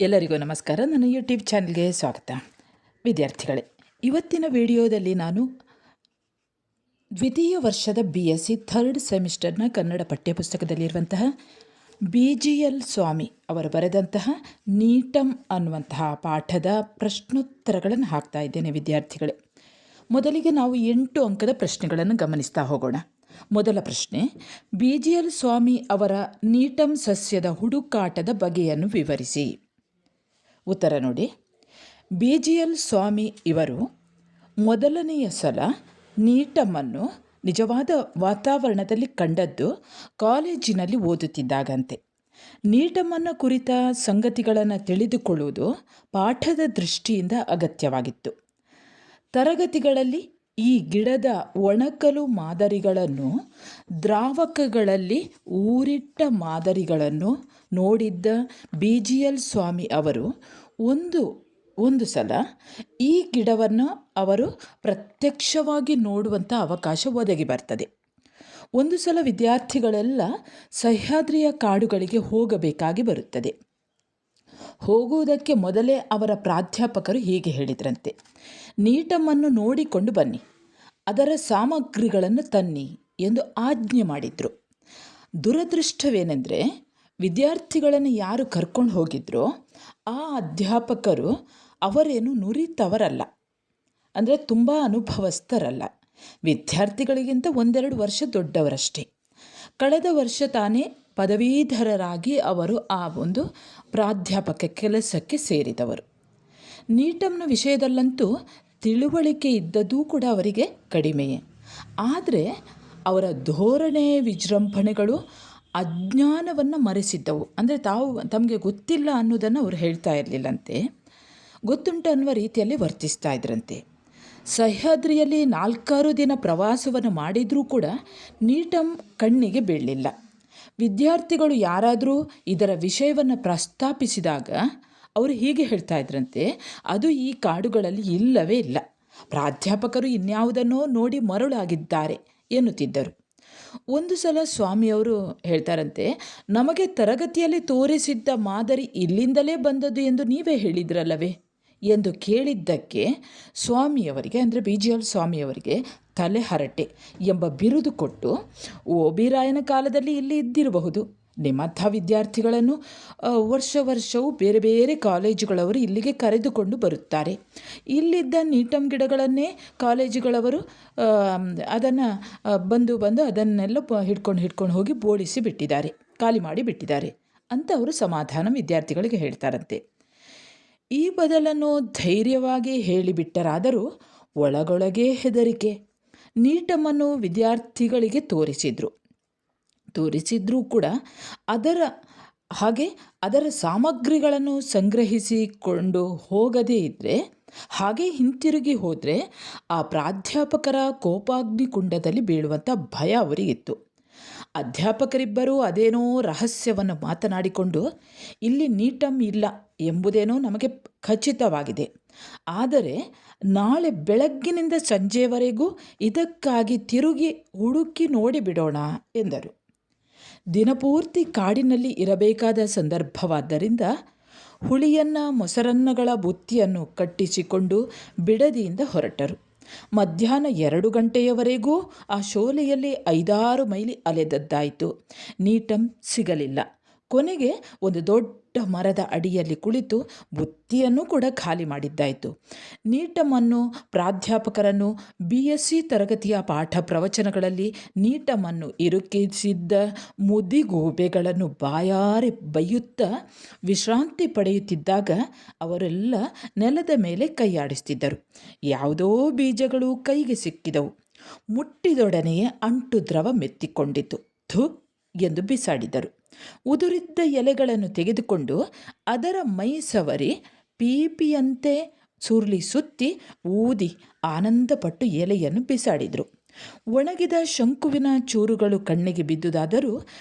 ಎಲ್ಲರಿಗೂ ನಮಸ್ಕಾರ. ನನ್ನ ಯೂಟ್ಯೂಬ್ ಚಾನಲ್ಗೆ ಸ್ವಾಗತ. ವಿದ್ಯಾರ್ಥಿಗಳೇ, ಇವತ್ತಿನ ವಿಡಿಯೋದಲ್ಲಿ ನಾನು ದ್ವಿತೀಯ ವರ್ಷದ BSc ಥರ್ಡ್ ಸೆಮಿಸ್ಟರ್ನ ಕನ್ನಡ ಪಠ್ಯಪುಸ್ತಕದಲ್ಲಿರುವಂತಹ BGL ಸ್ವಾಮಿ ಅವರು ಬರೆದಂತಹ ನೀಟಂ ಅನ್ನುವಂತಹ ಪಾಠದ ಪ್ರಶ್ನೋತ್ತರಗಳನ್ನು ಹಾಕ್ತಾ ಇದ್ದೇನೆ ವಿದ್ಯಾರ್ಥಿಗಳೇ. ಮೊದಲಿಗೆ ನಾವು 8 ಅಂಕದ ಪ್ರಶ್ನೆಗಳನ್ನು ಗಮನಿಸ್ತಾ ಹೋಗೋಣ. ಮೊದಲ ಪ್ರಶ್ನೆ, BGL ಸ್ವಾಮಿ ಅವರ ನೀಟಂ ಸಸ್ಯದ ಹುಡುಕಾಟದ ಬಗೆಯನ್ನು ವಿವರಿಸಿ. ಉತ್ತರ ನೋಡಿ. BGL ಸ್ವಾಮಿ ಇವರು ಮೊದಲನೆಯ ಸಲ ನೀಟಮನ್ನು ನಿಜವಾದ ವಾತಾವರಣದಲ್ಲಿ ಕಂಡದ್ದು ಕಾಲೇಜಿನಲ್ಲಿ ಓದುತ್ತಿದ್ದಾಗಂತೆ. ನೀಟಮನ್ನು ಕುರಿತ ಸಂಗತಿಗಳನ್ನು ತಿಳಿದುಕೊಳ್ಳುವುದು ಪಾಠದ ದೃಷ್ಟಿಯಿಂದ ಅಗತ್ಯವಾಗಿತ್ತು. ತರಗತಿಗಳಲ್ಲಿ ಈ ಗಿಡದ ಒಣಕಲು ಮಾದರಿಗಳನ್ನು, ದ್ರಾವಕಗಳಲ್ಲಿ ಊರಿಟ್ಟ ಮಾದರಿಗಳನ್ನು ನೋಡಿದ್ದ BGL ಸ್ವಾಮಿ ಅವರು ಒಂದು ಸಲ ಈ ಗಿಡವನ್ನು ಅವರು ಪ್ರತ್ಯಕ್ಷವಾಗಿ ನೋಡುವಂಥ ಅವಕಾಶ ಒದಗಿ ಬರ್ತದೆ. ಒಂದು ಸಲ ವಿದ್ಯಾರ್ಥಿಗಳೆಲ್ಲ ಸಹ್ಯಾದ್ರಿಯ ಕಾಡುಗಳಿಗೆ ಹೋಗಬೇಕಾಗಿ ಬರುತ್ತದೆ. ಹೋಗುವುದಕ್ಕೆ ಮೊದಲೇ ಅವರ ಪ್ರಾಧ್ಯಾಪಕರು ಹೀಗೆ ಹೇಳಿದ್ರಂತೆ: ನೀಟಮನ್ನು ನೋಡಿಕೊಂಡು ಬನ್ನಿ, ಅದರ ಸಾಮಗ್ರಿಗಳನ್ನು ತನ್ನಿ ಎಂದು ಆಜ್ಞೆ ಮಾಡಿದರು. ದುರದೃಷ್ಟವೇನೆಂದರೆ, ವಿದ್ಯಾರ್ಥಿಗಳನ್ನು ಯಾರು ಕರ್ಕೊಂಡು ಹೋಗಿದ್ರೋ ಆ ಅಧ್ಯಾಪಕರು ಅವರೇನು ನುರಿತವರಲ್ಲ, ಅಂದರೆ ತುಂಬ ಅನುಭವಸ್ಥರಲ್ಲ. ವಿದ್ಯಾರ್ಥಿಗಳಿಗಿಂತ 1-2 ವರ್ಷ ದೊಡ್ಡವರಷ್ಟೇ. ಕಳೆದ ವರ್ಷ ತಾನೇ ಪದವೀಧರರಾಗಿ ಅವರು ಆ ಒಂದು ಪ್ರಾಧ್ಯಾಪಕ ಕೆಲಸಕ್ಕೆ ಸೇರಿದವರು. ನೀಟಂನ ವಿಷಯದಲ್ಲಂತೂ ತಿಳುವಳಿಕೆ ಇದ್ದದೂ ಕೂಡ ಅವರಿಗೆ ಕಡಿಮೆಯೇ. ಆದರೆ ಅವರ ಧೋರಣೆ ವಿಜೃಂಭಣೆಗಳು ಅಜ್ಞಾನವನ್ನು ಮರೆಸಿದ್ದವು. ಅಂದರೆ ತಮಗೆ ಗೊತ್ತಿಲ್ಲ ಅನ್ನೋದನ್ನು ಅವರು ಹೇಳ್ತಾ ಇರಲಿಲ್ಲಂತೆ, ಗೊತ್ತುಂಟು ಅನ್ನುವ ರೀತಿಯಲ್ಲಿ ವರ್ತಿಸ್ತಾ ಇದ್ರಂತೆ. ಸಹ್ಯಾದ್ರಿಯಲ್ಲಿ 4-6 ದಿನ ಪ್ರವಾಸವನ್ನು ಮಾಡಿದರೂ ಕೂಡ ನೀಟಂ ಕಣ್ಣಿಗೆ ಬೀಳಲಿಲ್ಲ. ವಿದ್ಯಾರ್ಥಿಗಳು ಯಾರಾದರೂ ಇದರ ವಿಷಯವನ್ನು ಪ್ರಸ್ತಾಪಿಸಿದಾಗ ಅವರು ಹೀಗೆ ಹೇಳ್ತಾ ಇದ್ರಂತೆ: ಅದು ಈ ಕಾಡುಗಳಲ್ಲಿ ಇಲ್ಲವೇ ಇಲ್ಲ, ಪ್ರಾಧ್ಯಾಪಕರು ಇನ್ಯಾವುದನ್ನೋ ನೋಡಿ ಮರುಳಾಗಿದ್ದಾರೆ ಎನ್ನುತ್ತಿದ್ದರು. ಒಂದು ಸಲ ಸ್ವಾಮಿಯವರು ಹೇಳ್ತಾರಂತೆ: ನಮಗೆ ತರಗತಿಯಲ್ಲಿ ತೋರಿಸಿದ್ದ ಮಾದರಿ ಇಲ್ಲಿಂದಲೇ ಬಂದದ್ದು ಎಂದು ನೀವೇ ಹೇಳಿದ್ರಲ್ಲವೇ ಎಂದು ಕೇಳಿದ್ದಕ್ಕೆ ಸ್ವಾಮಿಯವರಿಗೆ, ಅಂದರೆ BGL ಸ್ವಾಮಿಯವರಿಗೆ ತಲೆಹರಟೆ ಎಂಬ ಬಿರುದು ಕೊಟ್ಟು, ಓಬಿರಾಯನ ಕಾಲದಲ್ಲಿ ಇಲ್ಲಿ ಇದ್ದಿರಬಹುದು, ನಿಮ್ಮಂಥ ವಿದ್ಯಾರ್ಥಿಗಳನ್ನು ವರ್ಷವೂ ಬೇರೆ ಬೇರೆ ಕಾಲೇಜುಗಳವರು ಇಲ್ಲಿಗೆ ಕರೆದುಕೊಂಡು ಬರುತ್ತಾರೆ. ಇಲ್ಲಿದ್ದ ನೀಟಂ ಗಿಡಗಳನ್ನೇ ಕಾಲೇಜುಗಳವರು ಅದನ್ನು ಬಂದು ಅದನ್ನೆಲ್ಲ ಹಿಡ್ಕೊಂಡು ಹೋಗಿ ಬೋಳಿಸಿ ಬಿಟ್ಟಿದ್ದಾರೆ, ಖಾಲಿ ಮಾಡಿ ಬಿಟ್ಟಿದ್ದಾರೆ ಅಂತ ಅವರು ಸಮಾಧಾನ ವಿದ್ಯಾರ್ಥಿಗಳಿಗೆ ಹೇಳ್ತಾರಂತೆ. ಈ ಬದಲನ್ನು ಧೈರ್ಯವಾಗಿ ಹೇಳಿಬಿಟ್ಟರಾದರೂ ಒಳಗೊಳಗೆ ಹೆದರಿಕೆ. ನೀಟಮನ್ನು ವಿದ್ಯಾರ್ಥಿಗಳಿಗೆ ತೋರಿಸಿದ್ರೂ ಕೂಡ ಅದರ ಸಾಮಗ್ರಿಗಳನ್ನು ಸಂಗ್ರಹಿಸಿಕೊಂಡು ಹೋಗದೇ ಇದ್ದರೆ, ಹಾಗೆ ಹಿಂತಿರುಗಿ ಹೋದರೆ ಆ ಪ್ರಾಧ್ಯಾಪಕರ ಕೋಪಾಗ್ನಿಕುಂಡದಲ್ಲಿ ಬೀಳುವಂಥ ಭಯ ಅವರಿಗಿತ್ತು. ಅಧ್ಯಾಪಕರಿಬ್ಬರೂ ಅದೇನೋ ರಹಸ್ಯವನ್ನು ಮಾತನಾಡಿಕೊಂಡು, ಇಲ್ಲಿ ನೀಟಂ ಇಲ್ಲ ಎಂಬುದೇನೋ ನಮಗೆ ಖಚಿತವಾಗಿದೆ, ಆದರೆ ನಾಳೆ ಬೆಳಗ್ಗಿನಿಂದ ಸಂಜೆಯವರೆಗೂ ಇದಕ್ಕಾಗಿ ತಿರುಗಿ ಹುಡುಕಿ ನೋಡಿಬಿಡೋಣ ಎಂದರು. ದಿನಪೂರ್ತಿ ಕಾಡಿನಲ್ಲಿ ಇರಬೇಕಾದ ಸಂದರ್ಭವಾದ್ದರಿಂದ ಹುಳಿಯನ್ನು, ಮೊಸರನ್ನಗಳ ಬುತ್ತಿಯನ್ನು ಕಟ್ಟಿಸಿಕೊಂಡು ಬಿಡದಿಯಿಂದ ಹೊರಟರು. ಮಧ್ಯಾಹ್ನ 2 ಗಂಟೆಯವರೆಗೂ ಆ ಶೋಲೆಯಲ್ಲಿ 5-6 ಮೈಲಿ ಅಲೆದದ್ದಾಯಿತು. ನೀಟಂ ಸಿಗಲಿಲ್ಲ. ಕೊನೆಗೆ ಒಂದು ದೊಡ್ಡ ಮರದ ಅಡಿಯಲ್ಲಿ ಕುಳಿತು ಬುತ್ತಿಯನ್ನು ಕೂಡ ಖಾಲಿ ಮಾಡಿದ್ದಾಯಿತು. ನೀಟಮನ್ನು, ಪ್ರಾಧ್ಯಾಪಕರನ್ನು, BSc ತರಗತಿಯ ಪಾಠ ಪ್ರವಚನಗಳಲ್ಲಿ ನೀಟಮನ್ನು ಇರುಕಿಸಿದ್ದ ಮುದಿಗೂಬೆಗಳನ್ನು ಬಾಯಾರೆ ಬೈಯುತ್ತಾ ವಿಶ್ರಾಂತಿ ಪಡೆಯುತ್ತಿದ್ದಾಗ ಅವರೆಲ್ಲ ನೆಲದ ಮೇಲೆ ಕೈಯಾಡಿಸ್ತಿದ್ದರು. ಯಾವುದೋ ಬೀಜಗಳು ಕೈಗೆ ಸಿಕ್ಕಿದವು. ಮುಟ್ಟಿದೊಡನೆಯೇ ಅಂಟು ದ್ರವ ಮೆತ್ತಿಕೊಂಡಿತು. ಥು ಎಂದು ಬಿಸಾಡಿದರು. ಉದುರಿದ್ದ ಎಲೆಗಳನ್ನು ತೆಗೆದುಕೊಂಡು ಅದರ ಮೈ ಸವರಿ ಪೀಪಿಯಂತೆ ಸುರುಳಿ ಸುತ್ತಿ ಊದಿ ಆನಂದಪಟ್ಟು ಎಲೆಯನ್ನು ಬಿಸಾಡಿದರು. ಒಣಗಿದ ಶಂಕುವಿನ ಚೂರುಗಳು ಕಣ್ಣಿಗೆ ಬಿದ್ದುದಾದರೂ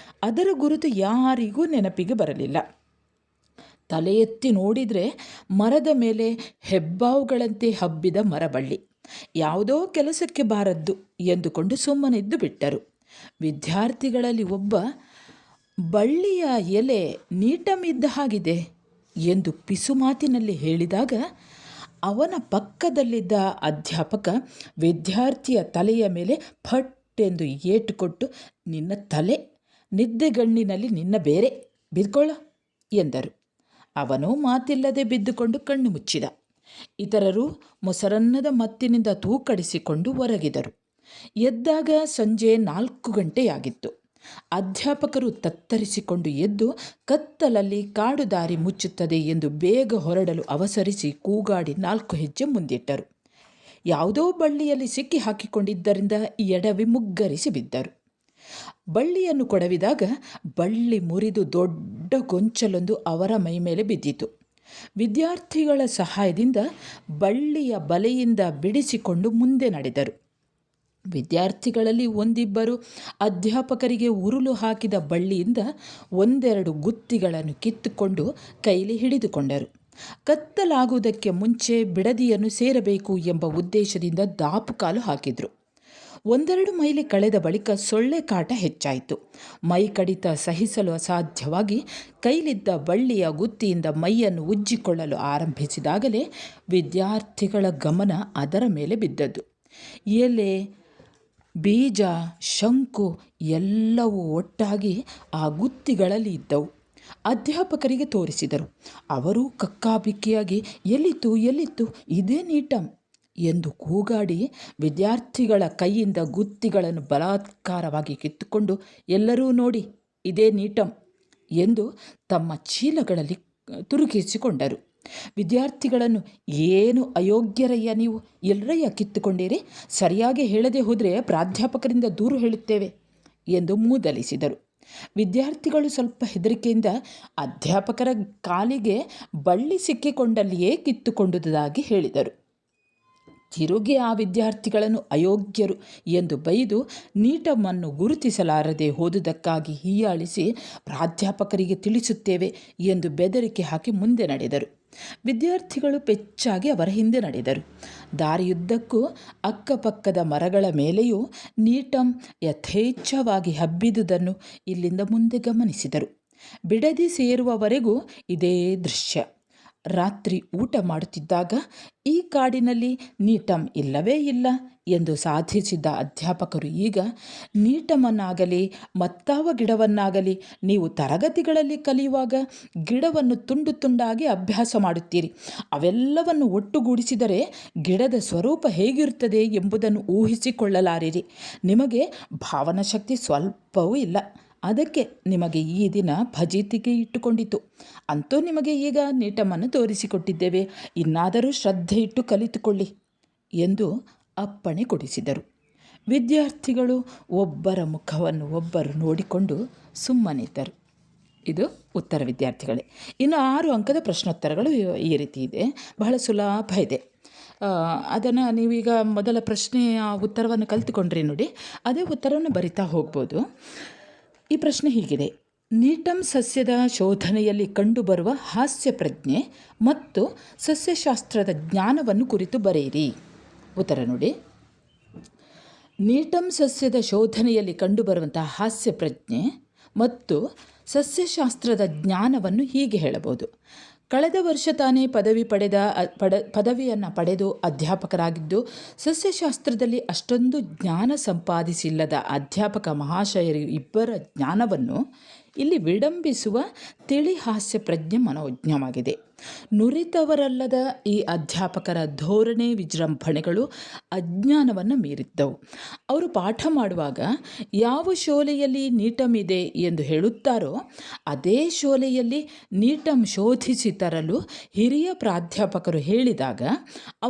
ಅದರ ಗುರುತು ಯಾರಿಗೂ ನೆನಪಿಗೆ ಬರಲಿಲ್ಲ. ತಲೆ ಎತ್ತಿ ನೋಡಿದರೆ ಮರದ ಮೇಲೆ ಹೆಬ್ಬಾವುಗಳಂತೆ ಹಬ್ಬಿದ ಮರಬಳ್ಳಿ. ಯಾವುದೋ ಕೆಲಸಕ್ಕೆ ಬಾರದ್ದು ಎಂದುಕೊಂಡು ಸುಮ್ಮನಿದ್ದು ಬಿಟ್ಟರು. ವಿದ್ಯಾರ್ಥಿಗಳಲ್ಲಿ ಒಬ್ಬ, ಬಳ್ಳಿಯ ಎಲೆ ನೀಟಂ ಇದ್ದ ಹಾಗಿದೆ ಎಂದು ಪಿಸುಮಾತಿನಲ್ಲಿ ಹೇಳಿದಾಗ ಅವನ ಪಕ್ಕದಲ್ಲಿದ್ದ ಅಧ್ಯಾಪಕ ವಿದ್ಯಾರ್ಥಿಯ ತಲೆಯ ಮೇಲೆ ಫಟ್ಟೆಂದು ಏಟು ಕೊಟ್ಟು, ನಿನ್ನ ತಲೆ ನಿದ್ದೆಗಣ್ಣಿನಲ್ಲಿ ನಿನ್ನ ಬೇರೆ, ಬಿದ್ಕೊಳ್ಳ ಎಂದರು. ಅವನು ಮಾತಿಲ್ಲದೆ ಬಿದ್ದುಕೊಂಡು ಕಣ್ಣು ಮುಚ್ಚಿದ. ಇತರರು ಮೊಸರನ್ನದ ಮತ್ತಿನಿಂದ ತೂಕಡಿಸಿಕೊಂಡು ಹೊರಗಿದರು. ಎದ್ದಾಗ ಸಂಜೆ 4 ಗಂಟೆಯಾಗಿತ್ತು. ಅಧ್ಯಾಪಕರು ತತ್ತರಿಸಿಕೊಂಡು ಎದ್ದು ಕತ್ತಲಲ್ಲಿ ಕಾಡು ದಾರಿ ಮುಚ್ಚುತ್ತದೆ ಎಂದು ಬೇಗ ಹೊರಡಲು ಅವಸರಿಸಿ ಕೂಗಾಡಿ 4 ಹೆಜ್ಜೆ ಮುಂದಿಟ್ಟರು. ಯಾವುದೋ ಬಳ್ಳಿಯಲ್ಲಿ ಸಿಕ್ಕಿ ಹಾಕಿಕೊಂಡಿದ್ದರಿಂದ ಎಡವಿ ಮುಗ್ಗರಿಸಿ ಬಿದ್ದರು. ಬಳ್ಳಿಯನ್ನು ಕೊಡವಿದಾಗ ಬಳ್ಳಿ ಮುರಿದು ದೊಡ್ಡ ಗೊಂಚಲೊಂದು ಅವರ ಮೈಮೇಲೆ ಬಿದ್ದಿತು. ವಿದ್ಯಾರ್ಥಿಗಳ ಸಹಾಯದಿಂದ ಬಳ್ಳಿಯ ಬಲೆಯಿಂದ ಬಿಡಿಸಿಕೊಂಡು ಮುಂದೆ ನಡೆದರು. ವಿದ್ಯಾರ್ಥಿಗಳಲ್ಲಿ ಒಂದಿಬ್ಬರು ಅಧ್ಯಾಪಕರಿಗೆ ಉರುಳು ಹಾಕಿದ ಬಳ್ಳಿಯಿಂದ 1-2 ಗುತ್ತಿಗಳನ್ನು ಕಿತ್ತುಕೊಂಡು ಕೈಲಿ ಹಿಡಿದುಕೊಂಡರು. ಕತ್ತಲಾಗುವುದಕ್ಕೆ ಮುಂಚೆ ಬಿಡದಿಯನ್ನು ಸೇರಬೇಕು ಎಂಬ ಉದ್ದೇಶದಿಂದ ದಾಪುಕಾಲು ಹಾಕಿದರು. 1-2 ಮೈಲಿ ಕಳೆದ ಬಳಿಕ ಸೊಳ್ಳೆ ಕಾಟ ಹೆಚ್ಚಾಯಿತು. ಮೈ ಕಡಿತ ಸಹಿಸಲು ಅಸಾಧ್ಯವಾಗಿ ಕೈಲಿದ್ದ ಬಳ್ಳಿಯ ಗುತ್ತಿಯಿಂದ ಮೈಯನ್ನು ಉಜ್ಜಿಕೊಳ್ಳಲು ಆರಂಭಿಸಿದಾಗಲೇ ವಿದ್ಯಾರ್ಥಿಗಳ ಗಮನ ಅದರ ಮೇಲೆ ಬಿದ್ದದ್ದು. ಎಲೆ, ಬೀಜ, ಶಂಕು ಎಲ್ಲವೂ ಒಟ್ಟಾಗಿ ಆ ಗುತ್ತಿಗಳಲ್ಲಿ ಇದ್ದವು. ಅಧ್ಯಾಪಕರಿಗೆ ತೋರಿಸಿದರು. ಅವರು ಕಕ್ಕಾಬಿಕ್ಕಿಯಾಗಿ, ಎಲ್ಲಿತ್ತು, ಇದೇ ನೀಟಂ ಎಂದು ಕೂಗಾಡಿ ವಿದ್ಯಾರ್ಥಿಗಳ ಕೈಯಿಂದ ಗುತ್ತಿಗಳನ್ನು ಬಲಾತ್ಕಾರವಾಗಿ ಕಿತ್ತುಕೊಂಡು, ಎಲ್ಲರೂ ನೋಡಿ, ಇದೇ ನೀಟಂ ಎಂದು ತಮ್ಮ ಚೀಲಗಳಲ್ಲಿ ತುರುಕಿಸಿಕೊಂಡರು. ವಿದ್ಯಾರ್ಥಿಗಳನ್ನು, ಏನು ಅಯೋಗ್ಯರಯ್ಯ ನೀವು, ಎಲ್ಲರಯ್ಯ ಕಿತ್ತುಕೊಂಡಿರಿ, ಸರಿಯಾಗಿ ಹೇಳದೆ ಹೋದರೆ ಪ್ರಾಧ್ಯಾಪಕರಿಂದ ದೂರು ಹೇಳುತ್ತೇವೆ ಎಂದು ಮೂದಲಿಸಿದರು. ವಿದ್ಯಾರ್ಥಿಗಳು ಸ್ವಲ್ಪ ಹೆದರಿಕೆಯಿಂದ ಅಧ್ಯಾಪಕರ ಕಾಲಿಗೆ ಬಳ್ಳಿ ಸಿಕ್ಕಿಕೊಂಡಲ್ಲಿಯೇ ಕಿತ್ತುಕೊಂಡುದಾಗಿ ಹೇಳಿದರು. ತಿರುಗಿ ಆ ವಿದ್ಯಾರ್ಥಿಗಳನ್ನು ಅಯೋಗ್ಯರು ಎಂದು ಬೈದು ನೀಟಮನ್ನು ಗುರುತಿಸಲಾರದೆ ಹೋದುದಕ್ಕಾಗಿ ಹೀಯಾಳಿಸಿ ಪ್ರಾಧ್ಯಾಪಕರಿಗೆ ತಿಳಿಸುತ್ತೇವೆ ಎಂದು ಬೆದರಿಕೆ ಹಾಕಿ ಮುಂದೆ ನಡೆದರು. ವಿದ್ಯಾರ್ಥಿಗಳು ಪೆಚ್ಚಾಗಿ ಅವರ ಹಿಂದೆ ನಡೆದರು. ದಾರಿಯುದ್ದಕ್ಕೂ ಅಕ್ಕಪಕ್ಕದ ಮರಗಳ ಮೇಲೆಯೂ ನೀಟಂ ಯಥೇಚ್ಛವಾಗಿ ಹಬ್ಬಿದುದನ್ನು ಇಲ್ಲಿಂದ ಮುಂದೆ ಗಮನಿಸಿದರು. ಬಿಡದಿ ಸೇರುವವರೆಗೂ ಇದೇ ದೃಶ್ಯ. ರಾತ್ರಿ ಊಟ ಮಾಡುತ್ತಿದ್ದಾಗ ಈ ಕಾಡಿನಲ್ಲಿ ನೀಟಂ ಇಲ್ಲವೇ ಇಲ್ಲ ಎಂದು ಸಾಧಿಸಿದ್ದ ಅಧ್ಯಾಪಕರು ಈಗ ನೀಟಮನ್ನಾಗಲಿ ಮತ್ತಾವ ಗಿಡವನ್ನಾಗಲಿ ನೀವು ತರಗತಿಗಳಲ್ಲಿ ಕಲಿಯುವಾಗ ಗಿಡವನ್ನು ತುಂಡು ತುಂಡಾಗಿ ಅಭ್ಯಾಸ ಮಾಡುತ್ತೀರಿ. ಅವೆಲ್ಲವನ್ನು ಒಟ್ಟುಗೂಡಿಸಿದರೆ ಗಿಡದ ಸ್ವರೂಪ ಹೇಗಿರುತ್ತದೆ ಎಂಬುದನ್ನು ಊಹಿಸಿಕೊಳ್ಳಲಾರಿರಿ. ನಿಮಗೆ ಭಾವನಾ ಶಕ್ತಿ ಸ್ವಲ್ಪವೂ ಇಲ್ಲ. ಅದಕ್ಕೆ ನಿಮಗೆ ಈ ದಿನ ಫಜೀತಿಗೆ ಇಟ್ಟುಕೊಂಡಿತು. ಅಂತೂ ನಿಮಗೆ ಈಗ ನೀಟಮನ್ನು ತೋರಿಸಿಕೊಟ್ಟಿದ್ದೇವೆ, ಇನ್ನಾದರೂ ಶ್ರದ್ಧೆ ಇಟ್ಟು ಕಲಿತುಕೊಳ್ಳಿ ಎಂದು ಅಪ್ಪಣೆ ಕೊಡಿಸಿದರು. ವಿದ್ಯಾರ್ಥಿಗಳು ಒಬ್ಬರ ಮುಖವನ್ನು ಒಬ್ಬರು ನೋಡಿಕೊಂಡು ಸುಮ್ಮನಿದ್ದರು. ಇದು ಉತ್ತರ ವಿದ್ಯಾರ್ಥಿಗಳೇ. ಇನ್ನು 6 ಅಂಕದ ಪ್ರಶ್ನೋತ್ತರಗಳು ಈ ರೀತಿ ಇದೆ. ಬಹಳ ಸುಲಭ ಇದೆ. ಅದನ್ನು ನೀವೀಗ ಮೊದಲ ಪ್ರಶ್ನೆಯ ಉತ್ತರವನ್ನು ಕಲಿತುಕೊಂಡ್ರಿ ನೋಡಿ, ಅದೇ ಉತ್ತರವನ್ನು ಬರಿತಾ ಹೋಗ್ಬೋದು. ಈ ಪ್ರಶ್ನೆ ಹೀಗಿದೆ: ನೀಟಂ ಸಸ್ಯದ ಶೋಧನೆಯಲ್ಲಿ ಕಂಡುಬರುವ ಹಾಸ್ಯ ಪ್ರಜ್ಞೆ ಮತ್ತು ಸಸ್ಯಶಾಸ್ತ್ರದ ಜ್ಞಾನವನ್ನು ಕುರಿತು ಬರೆಯಿರಿ. ಉತ್ತರ ನೋಡಿ. ನೀಟಂ ಸಸ್ಯದ ಶೋಧನೆಯಲ್ಲಿ ಕಂಡುಬರುವಂತಹ ಹಾಸ್ಯ ಪ್ರಜ್ಞೆ ಮತ್ತು ಸಸ್ಯಶಾಸ್ತ್ರದ ಜ್ಞಾನವನ್ನು ಹೀಗೆ ಹೇಳಬಹುದು. ಕಳೆದ ವರ್ಷ ತಾನೇ ಪದವಿಯನ್ನು ಪಡೆದು ಅಧ್ಯಾಪಕರಾಗಿದ್ದು ಸಸ್ಯಶಾಸ್ತ್ರದಲ್ಲಿ ಅಷ್ಟೊಂದು ಜ್ಞಾನ ಸಂಪಾದಿಸಿಲ್ಲದ ಅಧ್ಯಾಪಕ ಮಹಾಶಯರು ಇಬ್ಬರ ಜ್ಞಾನವನ್ನು ಇಲ್ಲಿ ವಿಡಂಬಿಸುವ ತಿಳಿ ಹಾಸ್ಯ ಪ್ರಜ್ಞೆ ಮನೋಜ್ಞವಾಗಿದೆ. ನುರಿತವರಲ್ಲದ ಈ ಅಧ್ಯಾಪಕರ ಧೋರಣೆ ವಿಜೃಂಭಣೆಗಳು ಅಜ್ಞಾನವನ್ನು ಮೀರಿದ್ದವು. ಅವರು ಪಾಠ ಮಾಡುವಾಗ ಯಾವ ಶೋಲೆಯಲ್ಲಿ ನೀಟಂ ಇದೆ ಎಂದು ಹೇಳುತ್ತಾರೋ ಅದೇ ಶೋಲೆಯಲ್ಲಿ ನೀಟಂ ಶೋಧಿಸಿ ತರಲು ಹಿರಿಯ ಪ್ರಾಧ್ಯಾಪಕರು ಹೇಳಿದಾಗ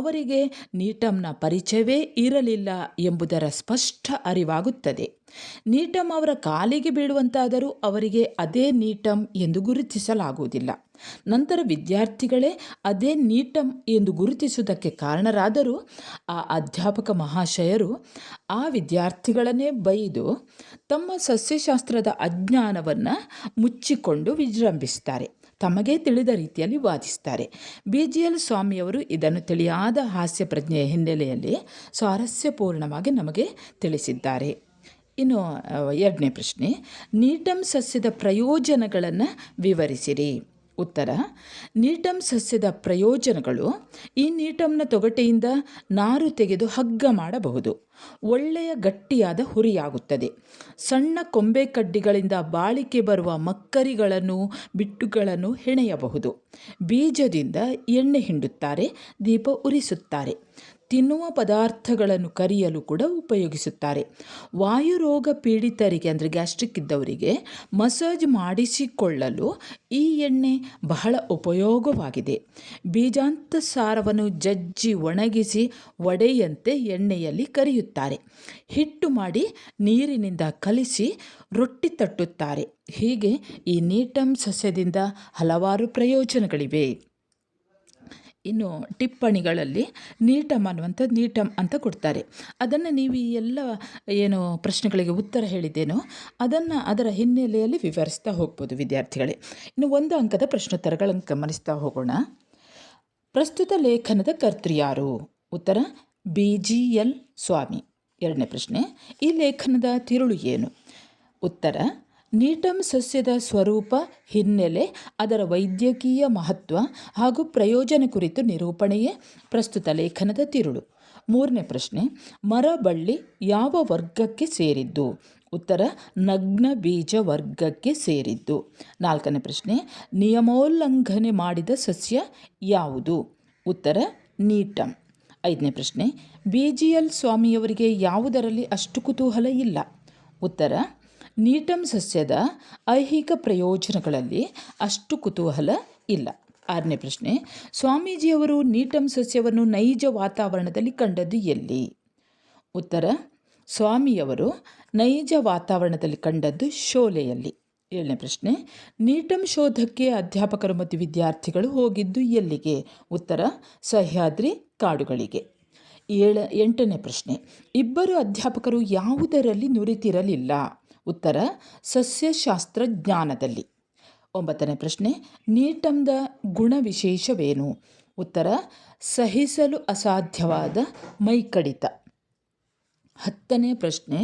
ಅವರಿಗೆ ನೀಟಂನ ಪರಿಚಯವೇ ಇರಲಿಲ್ಲ ಎಂಬುದರ ಸ್ಪಷ್ಟ ಅರಿವಾಗುತ್ತದೆ. ನೀಟಂ ಅವರ ಕಾಲಿಗೆ ಬೀಳುವಂತಾದರೂ ಅವರಿಗೆ ಅದೇ ನೀಟಂ ಎಂದು ಗುರುತಿಸಲಾಗುವುದಿಲ್ಲ. ನಂತರ ವಿದ್ಯಾರ್ಥಿಗಳೇ ಅದೇ ನೀಟಂ ಎಂದು ಗುರುತಿಸುವುದಕ್ಕೆ ಕಾರಣರಾದರೂ ಆ ಅಧ್ಯಾಪಕ ಮಹಾಶಯರು ಆ ವಿದ್ಯಾರ್ಥಿಗಳನ್ನೇ ಬೈದು ತಮ್ಮ ಸಸ್ಯಶಾಸ್ತ್ರದ ಅಜ್ಞಾನವನ್ನು ಮುಚ್ಚಿಕೊಂಡು ವಿಜೃಂಭಿಸ್ತಾರೆ. ತಮಗೆ ತಿಳಿದ ರೀತಿಯಲ್ಲಿ ವಾದಿಸ್ತಾರೆ. BGL ಸ್ವಾಮಿಯವರು ಇದನ್ನು ತಿಳಿಯಾದ ಹಾಸ್ಯ ಪ್ರಜ್ಞೆಯ ಹಿನ್ನೆಲೆಯಲ್ಲಿ ಸ್ವಾರಸ್ಯಪೂರ್ಣವಾಗಿ ನಮಗೆ ತಿಳಿಸಿದ್ದಾರೆ. ಇನ್ನು 2ನೇ ಪ್ರಶ್ನೆ: ನೀಟಂ ಸಸ್ಯದ ಪ್ರಯೋಜನಗಳನ್ನು ವಿವರಿಸಿರಿ. ಉತ್ತರ: ನೀಟಂ ಸಸ್ಯದ ಪ್ರಯೋಜನಗಳು. ಈ ನೀಟಂನ ತೊಗಟೆಯಿಂದ ನಾರು ತೆಗೆದು ಹಗ್ಗ ಮಾಡಬಹುದು. ಒಳ್ಳೆಯ ಗಟ್ಟಿಯಾದ ಹುರಿಯಾಗುತ್ತದೆ. ಸಣ್ಣ ಕೊಂಬೆ ಕಡ್ಡಿಗಳಿಂದ ಬಾಳಿಕೆ ಬರುವ ಮಕ್ಕರಿಗಳನ್ನು ಬಿಟ್ಟುಗಳನ್ನು ಹೆಣೆಯಬಹುದು. ಬೀಜದಿಂದ ಎಣ್ಣೆ ಹಿಂಡುತ್ತಾರೆ, ದೀಪ ಉರಿಸುತ್ತಾರೆ. ತಿನ್ನುವ ಪದಾರ್ಥಗಳನ್ನು ಕರಿಯಲು ಕೂಡ ಉಪಯೋಗಿಸುತ್ತಾರೆ. ವಾಯುರೋಗ ಪೀಡಿತರಿಗೆ ಅಂದರೆ ಗ್ಯಾಸ್ಟ್ರಿಕ್ ಇದ್ದವರಿಗೆ ಮಸಾಜ್ ಮಾಡಿಸಿಕೊಳ್ಳಲು ಈ ಎಣ್ಣೆ ಬಹಳ ಉಪಯೋಗವಾಗಿದೆ. ಬೀಜಾಂತಸಾರವನ್ನು ಜಜ್ಜಿ ಒಣಗಿಸಿ ವಡೆಯಂತೆ ಎಣ್ಣೆಯಲ್ಲಿ ಕರಿಯುತ್ತಾರೆ. ಹಿಟ್ಟು ಮಾಡಿ ನೀರಿನಿಂದ ಕಲಿಸಿ ರೊಟ್ಟಿ ತಟ್ಟುತ್ತಾರೆ. ಹೀಗೆ ಈ ನೀಟಂ ಸಸ್ಯದಿಂದ ಹಲವಾರು ಪ್ರಯೋಜನಗಳಿವೆ. ಇನ್ನು ಟಿಪ್ಪಣಿಗಳಲ್ಲಿ ನೀಟಮ್ ಅನ್ನುವಂಥದ್ದು ನೀಟಮ್ ಅಂತ ಕೊಡ್ತಾರೆ. ಅದನ್ನು ನೀವು ಈ ಎಲ್ಲ ಏನು ಪ್ರಶ್ನೆಗಳಿಗೆ ಉತ್ತರ ಹೇಳಿದ್ದೇನೋ ಅದರ ಹಿನ್ನೆಲೆಯಲ್ಲಿ ವಿವರಿಸ್ತಾ ಹೋಗ್ಬೋದು ವಿದ್ಯಾರ್ಥಿಗಳೇ. ಇನ್ನು 1 ಅಂಕದ ಪ್ರಶ್ನೋತ್ತರಗಳನ್ನು ಗಮನಿಸ್ತಾ ಹೋಗೋಣ. ಪ್ರಸ್ತುತ ಲೇಖನದ ಕರ್ತೃ ಯಾರು? ಉತ್ತರ: BGL ಸ್ವಾಮಿ. 2ನೇ ಪ್ರಶ್ನೆ: ಈ ಲೇಖನದ ತಿರುಳು ಏನು? ಉತ್ತರ: ನೀಟಂ ಸಸ್ಯದ ಸ್ವರೂಪ, ಹಿನ್ನೆಲೆ, ಅದರ ವೈದ್ಯಕೀಯ ಮಹತ್ವ ಹಾಗೂ ಪ್ರಯೋಜನ ಕುರಿತು ನಿರೂಪಣೆಯೇ ಪ್ರಸ್ತುತ ಲೇಖನದ ತಿರುಳು. 3ನೇ ಪ್ರಶ್ನೆ: ಮರ ಬಳ್ಳಿ ಯಾವ ವರ್ಗಕ್ಕೆ ಸೇರಿದ್ದು? ಉತ್ತರ: ನಗ್ನ ಬೀಜ ವರ್ಗಕ್ಕೆ ಸೇರಿದ್ದು. 4ನೇ ಪ್ರಶ್ನೆ: ನಿಯಮೋಲ್ಲಂಘನೆ ಮಾಡಿದ ಸಸ್ಯ ಯಾವುದು? ಉತ್ತರ: ನೀಟಂ. 5ನೇ ಪ್ರಶ್ನೆ: BGL ಸ್ವಾಮಿಯವರಿಗೆ ಯಾವುದರಲ್ಲಿ ಅಷ್ಟು ಕುತೂಹಲ ಇಲ್ಲ? ಉತ್ತರ: ನೀಟಂ ಸಸ್ಯದ ಐಹಿಕ ಪ್ರಯೋಜನಗಳಲ್ಲಿ ಅಷ್ಟು ಕುತೂಹಲ ಇಲ್ಲ. 6ನೇ ಪ್ರಶ್ನೆ: ಸ್ವಾಮೀಜಿಯವರು ನೀಟಂ ಸಸ್ಯವನ್ನು ನೈಜ ವಾತಾವರಣದಲ್ಲಿ ಕಂಡದ್ದು ಎಲ್ಲಿ? ಉತ್ತರ: ಸ್ವಾಮಿಯವರು ನೈಜ ವಾತಾವರಣದಲ್ಲಿ ಕಂಡದ್ದು ಶೋಲೆಯಲ್ಲಿ. 7ನೇ ಪ್ರಶ್ನೆ: ನೀಟಂ ಶೋಧಕ್ಕೆ ಅಧ್ಯಾಪಕರು ಮತ್ತು ವಿದ್ಯಾರ್ಥಿಗಳು ಹೋಗಿದ್ದು ಎಲ್ಲಿಗೆ? ಉತ್ತರ: ಸಹ್ಯಾದ್ರಿ ಕಾಡುಗಳಿಗೆ. 8ನೇ ಪ್ರಶ್ನೆ: ಇಬ್ಬರು ಅಧ್ಯಾಪಕರು ಯಾವುದರಲ್ಲಿ ನುರಿತಿರಲಿಲ್ಲ? ಉತ್ತರ: ಸಸ್ಯಶಾಸ್ತ್ರಜ್ಞಾನದಲ್ಲಿ. 9ನೇ ಪ್ರಶ್ನೆ: ನೀಟಂದ ಗುಣವಿಶೇಷವೇನು? ಉತ್ತರ: ಸಹಿಸಲು ಅಸಾಧ್ಯವಾದ ಮೈಕಡಿತ. 10ನೇ ಪ್ರಶ್ನೆ: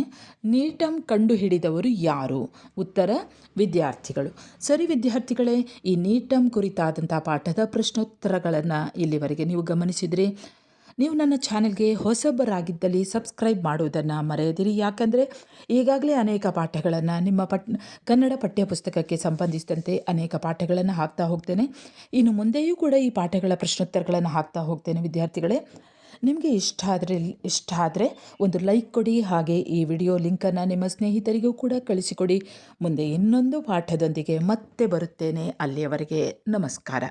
ನೀಟಂ ಕಂಡುಹಿಡಿದವರು ಯಾರು? ಉತ್ತರ: ವಿದ್ಯಾರ್ಥಿಗಳು. ಸರಿ ವಿದ್ಯಾರ್ಥಿಗಳೇ, ಈ ನೀಟಂ ಕುರಿತಾದಂಥ ಪಾಠದ ಪ್ರಶ್ನೋತ್ತರಗಳನ್ನು ಇಲ್ಲಿವರೆಗೆ ನೀವು ಗಮನಿಸಿದ್ರಿ. ನೀವು ನನ್ನ ಚಾನೆಲ್ಗೆ ಹೊಸಬರಾಗಿದ್ದಲ್ಲಿ ಸಬ್ಸ್ಕ್ರೈಬ್ ಮಾಡುವುದನ್ನು ಮರೆಯದಿರಿ. ಯಾಕಂದರೆ ಈಗಾಗಲೇ ಅನೇಕ ಪಾಠಗಳನ್ನು ನಿಮ್ಮ ಕನ್ನಡ ಪಠ್ಯಪುಸ್ತಕಕ್ಕೆ ಸಂಬಂಧಿಸಿದಂತೆ ಅನೇಕ ಪಾಠಗಳನ್ನು ಹಾಕ್ತಾ ಹೋಗ್ತೇನೆ. ಇನ್ನು ಮುಂದೆಯೂ ಕೂಡ ಈ ಪಾಠಗಳ ಪ್ರಶ್ನೋತ್ತರಗಳನ್ನು ಹಾಕ್ತಾ ಹೋಗ್ತೇನೆ ವಿದ್ಯಾರ್ಥಿಗಳೇ. ನಿಮಗೆ ಇಷ್ಟ ಆದರೆ ಒಂದು ಲೈಕ್ ಕೊಡಿ. ಹಾಗೆ ಈ ವಿಡಿಯೋ ಲಿಂಕನ್ನು ನಿಮ್ಮ ಸ್ನೇಹಿತರಿಗೂ ಕೂಡ ಕಳಿಸಿಕೊಡಿ. ಮುಂದೆ ಇನ್ನೊಂದು ಪಾಠದೊಂದಿಗೆ ಮತ್ತೆ ಬರುತ್ತೇನೆ. ಅಲ್ಲಿಯವರೆಗೆ ನಮಸ್ಕಾರ.